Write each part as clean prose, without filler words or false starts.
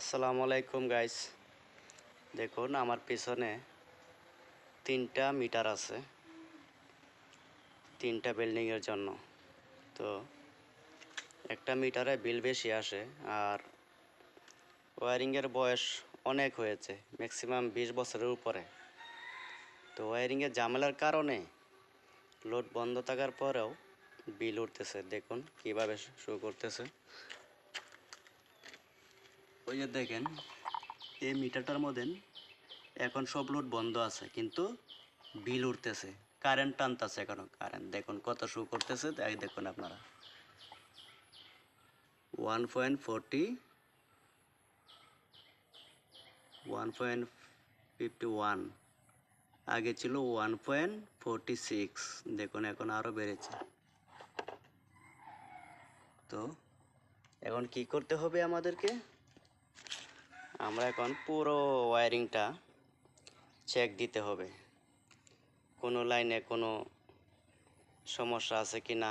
আসসালামু আলাইকুম গাইস। দেখুন আমার পিছনে 3টা মিটার আছে 3টা বিল্ডিংয়ের জন্য। তো একটা মিটারে বিল বেশি আসে আর ওয়্যারিংয়ের বয়স অনেক হয়েছে, ম্যাক্সিমাম 20 বছরের উপরে। তো ওয়্যারিংয়ের ঝামেলার কারণে লোড বন্ধ থাকার পরেও বিল উঠতেছে। দেখুন কিভাবে শো করতেছে। ওই যে দেখেন এই মিটারটার মধ্যে এখন সব লোড বন্ধ আছে কিন্তু বিল উঠতেছে, কারেন্ট টানতেছে। এখনো কারেন্ট দেখুন কত শো করতেছে, তাই দেখুন আপনারা 1.51, আগে ছিল 1.46। দেখুন এখন আরও বেড়েছে। তো এখন কি করতে হবে আমাদেরকে, আমরা এখন পুরো ওয়্যারিংটা চেক দিতে হবে। কোনো লাইনে কোনো সমস্যা আছে কি না,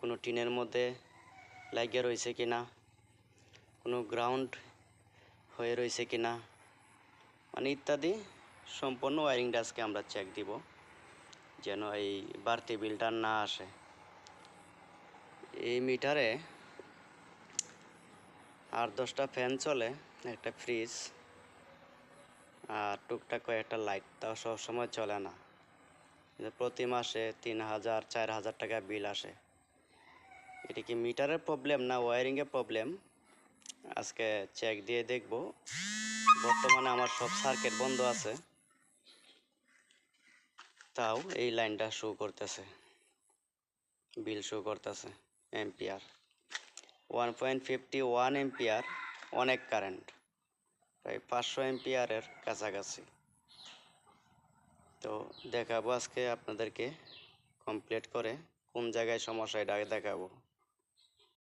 কোনো টিনের মধ্যে লাগিয়ে রয়েছে কি না, কোনো গ্রাউন্ড হয়ে রয়েছে কি না, মানে ইত্যাদি সম্পূর্ণ ওয়্যারিংটা আজকে আমরা চেক দিব, যেন এই বাড়তি বিলটা না আসে। এই মিটারে 8-10টা ফ্যান চলে, একটা ফ্রিজ আর টুকটাক কয়েকটা লাইট, তাও সবসময় চলে না। প্রতি মাসে 3000-4000 টাকা বিল আসে। এটা কি মিটারের প্রবলেম না ওয়্যারিংয়ের প্রবলেম, আজকে চেক দিয়ে দেখব। বর্তমানে আমার সব সার্কিট বন্ধ আছে, তাও এই লাইনটা শো করতেছে, বিল শো করতেছে এম্পিয়ার 1.51 এম্পিয়ার। অনেক কারেন্ট, প্রায় 500 এম্পিয়ারের কাছাকাছি। তো দেখাবো আজকে আপনাদেরকে কমপ্লিট করে কোন জায়গায় সমস্যা, এটা দেখাবো।